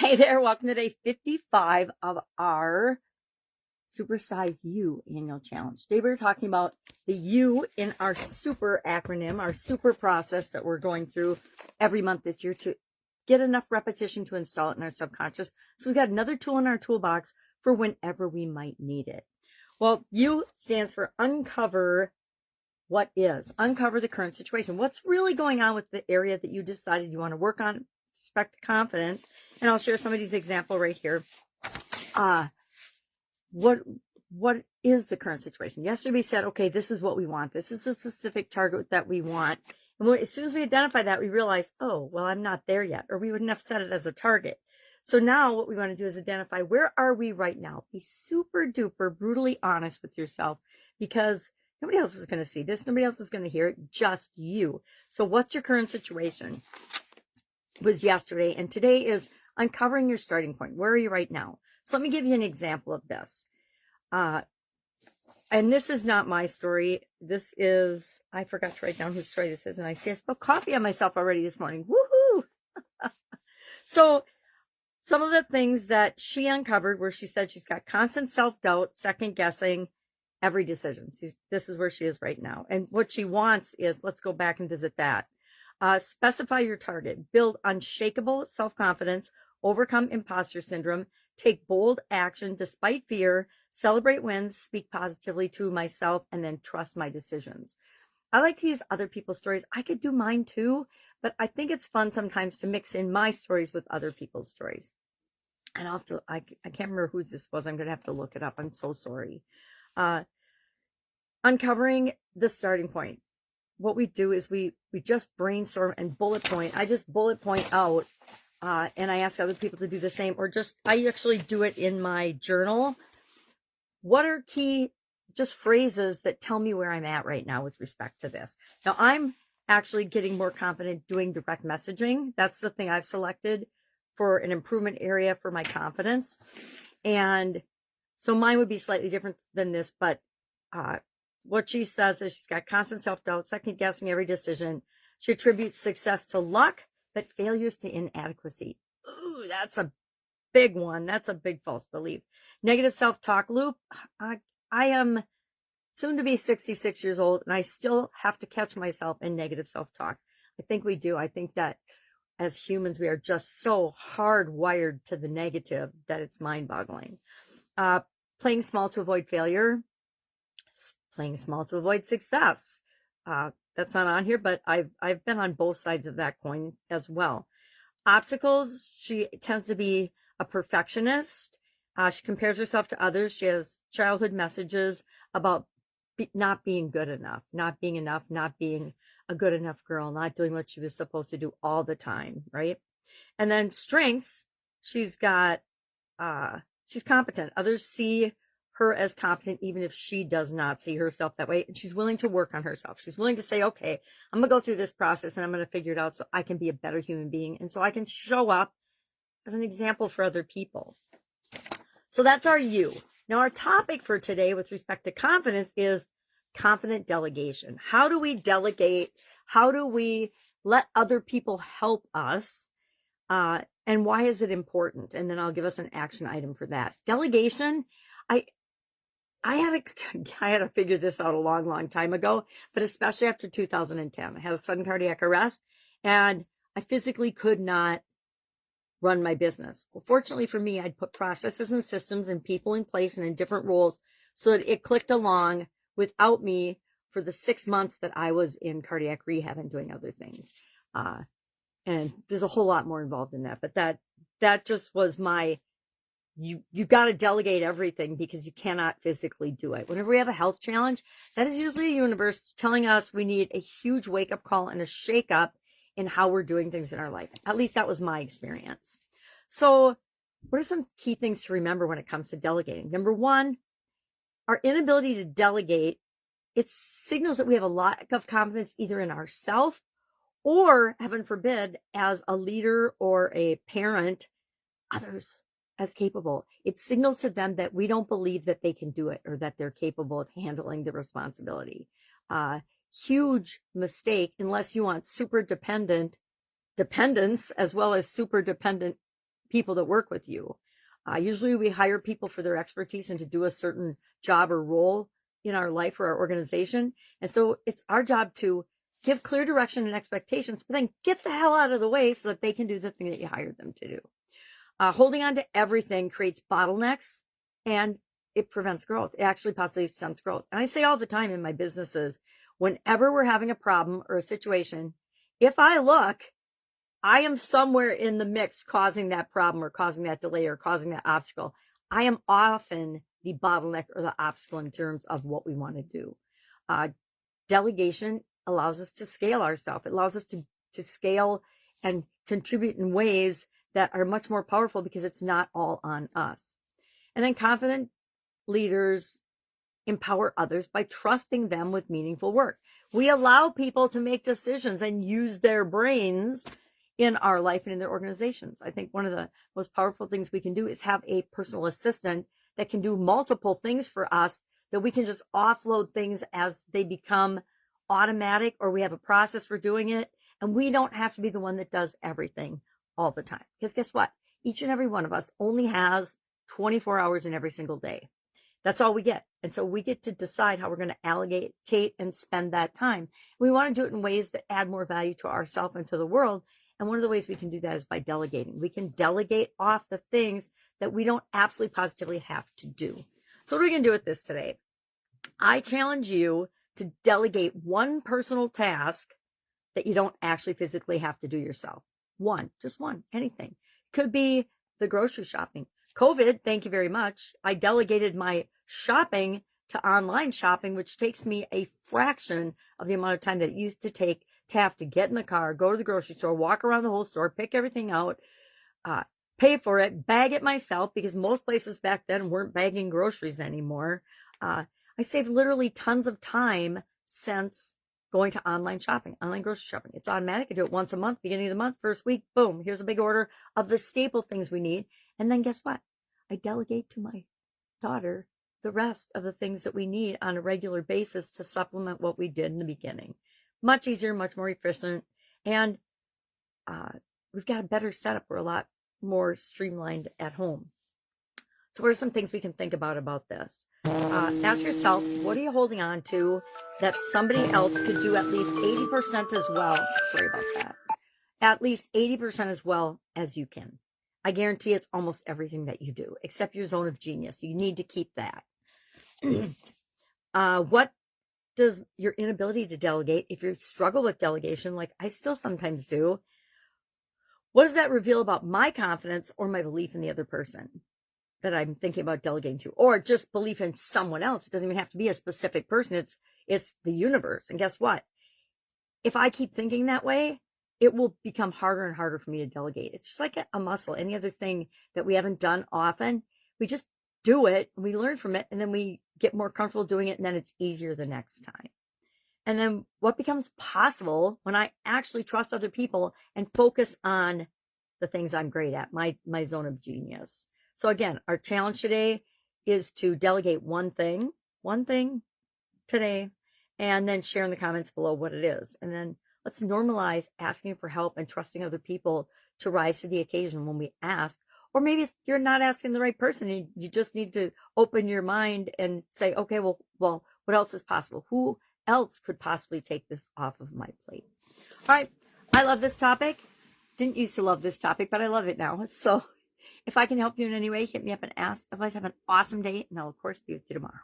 Hey there, welcome to day 55 of our Supersize You annual challenge. Today we're talking about the U in our super acronym, our super process that we're going through every month this year to get enough repetition to install it in our subconscious. So we've got another tool in our toolbox for whenever we might need it. Well, U stands for uncover what is. Uncover the current situation. What's really going on with the area that you decided you want to work on with respect to confidence? And I'll share somebody's example right here. What is the current situation? Yesterday we said, okay, this is what we want. This is a specific target that we want. And as soon as we identify that, we realize, oh, well, I'm not there yet, or we wouldn't have set it as a target. So now what we want to do is identify, where are we right now? Be super duper brutally honest with yourself, because nobody else is going to see this. Nobody else is going to hear it, just you. So what's your current situation? It was yesterday, and today is uncovering your starting point. Where are you right now? So let me give you an example of this. And this is not my story. This is, I forgot to write down whose story this is, and I see I spilled coffee on myself already this morning. Woohoo! So some of the things that she uncovered, where she said she's got constant self-doubt, second-guessing every decision. This is where she is right now. And what she wants is, let's go back and visit that. Specify your target. Build unshakable self-confidence. Overcome imposter syndrome. Take bold action despite fear. Celebrate wins. Speak positively to myself. And then trust my decisions. I like to use other people's stories. I could do mine too, but I think it's fun sometimes to mix in my stories with other people's stories. And I'll have to, I can't remember who this was. I'm going to have to look it up. I'm so sorry. Uncovering the starting point. What we do is we just brainstorm and bullet point. I just bullet point out, and I ask other people to do the same, or just, I actually do it in my journal. What are key just phrases that tell me where I'm at right now with respect to this? Now, I'm actually getting more confident doing direct messaging. That's the thing I've selected for an improvement area for my confidence. And so mine would be slightly different than this, but what she says is she's got constant self-doubt, second-guessing every decision. She attributes success to luck, but failures to inadequacy. Ooh, that's a big one. That's a big false belief. Negative self-talk loop. I am soon to be 66 years old, and I still have to catch myself in negative self-talk. I think we do. I think that as humans, we are just so hardwired to the negative that it's mind-boggling. Playing small to avoid failure. Playing small to avoid success. That's not on here, but I've been on both sides of that coin as well. Obstacles. She tends to be a perfectionist. She compares herself to others. She has childhood messages about not being good enough, not being enough, not being a good enough girl, not doing what she was supposed to do all the time, right? And then strengths. She's got, she's competent. Others see her as competent, even if she does not see herself that way. And she's willing to work on herself. She's willing to say, okay, I'm going to go through this process and I'm going to figure it out so I can be a better human being. And so I can show up as an example for other people. So that's our U. Now, our topic for today with respect to confidence is confident delegation. How do we delegate? How do we let other people help us? And why is it important? And then I'll give us an action item for that. Delegation, I had to figure this out a long, long time ago, but especially after 2010. I had a sudden cardiac arrest, and I physically could not run my business. Well, fortunately for me, I'd put processes and systems and people in place and in different roles so that it clicked along without me for the 6 months that I was in cardiac rehab and doing other things. And there's a whole lot more involved in that, but that just was my, you got to delegate everything because you cannot physically do it. Whenever we have a health challenge, that is usually the universe telling us we need a huge wake-up call and a shake-up in how we're doing things in our life. At least that was my experience. So what are some key things to remember when it comes to delegating? Number one, our inability to delegate, it signals that we have a lack of confidence either in ourselves or, heaven forbid, as a leader or a parent, others as capable. It signals to them that we don't believe that they can do it or that they're capable of handling the responsibility. Huge mistake unless you want super dependence as well as super dependent people that work with you. Usually we hire people for their expertise and to do a certain job or role in our life or our organization. And so it's our job to give clear direction and expectations, but then get the hell out of the way so that they can do the thing that you hired them to do. Holding on to everything creates bottlenecks and it prevents growth. It actually possibly stunts growth. And I say all the time in my businesses, whenever we're having a problem or a situation, if I look, I am somewhere in the mix causing that problem or causing that delay or causing that obstacle. I am often the bottleneck or the obstacle in terms of what we want to do. Delegation allows us to scale ourselves. It allows us to scale and contribute in ways that are much more powerful because it's not all on us. And then confident leaders empower others by trusting them with meaningful work. We allow people to make decisions and use their brains in our life and in their organizations. I think one of the most powerful things we can do is have a personal assistant that can do multiple things for us, that we can just offload things as they become automatic, or we have a process for doing it. And we don't have to be the one that does everything all the time. Because guess what? Each and every one of us only has 24 hours in every single day. That's all we get. And so we get to decide how we're going to allocate and spend that time. We want to do it in ways that add more value to ourselves and to the world. And one of the ways we can do that is by delegating. We can delegate off the things that we don't absolutely positively have to do. So what are we going to do with this today? I challenge you to delegate one personal task that you don't actually physically have to do yourself. One, just one, anything. Could be the grocery shopping. COVID, thank you very much. I delegated my shopping to online shopping, which takes me a fraction of the amount of time that it used to take to have to get in the car, go to the grocery store, walk around the whole store, pick everything out, pay for it, bag it myself, because most places back then weren't bagging groceries anymore. I saved literally tons of time since going to online shopping, online grocery shopping. It's automatic. I do it once a month, beginning of the month, first week, boom, here's a big order of the staple things we need. And then guess what? I delegate to my daughter the rest of the things that we need on a regular basis to supplement what we did in the beginning. Much easier, much more efficient. And we've got a better setup. We're a lot more streamlined at home. So what are some things we can think about this? Ask yourself, what are you holding on to that somebody else could do at least 80% as well? Sorry about that. At least 80% as well as you can. I guarantee it's almost everything that you do, except your zone of genius. You need to keep that. What does your inability to delegate, if you struggle with delegation, like I still sometimes do, what does that reveal about my confidence or my belief in the other person that I'm thinking about delegating to, or just belief in someone else? It doesn't even have to be a specific person. It's the universe. And guess what? If I keep thinking that way, it will become harder and harder for me to delegate. It's just like a muscle. Any other thing that we haven't done often, we just do it, we learn from it, and then we get more comfortable doing it, and then it's easier the next time. And then what becomes possible when I actually trust other people and focus on the things I'm great at, my zone of genius. So again, our challenge today is to delegate one thing today, and then share in the comments below what it is. And then let's normalize asking for help and trusting other people to rise to the occasion when we ask. Or maybe if you're not asking the right person, you just need to open your mind and say, okay, well, what else is possible? Who else could possibly take this off of my plate? All right. I love this topic. Didn't used to love this topic, but I love it now. So if I can help you in any way, hit me up and ask. Otherwise, have an awesome day, and I'll, of course, be with you tomorrow.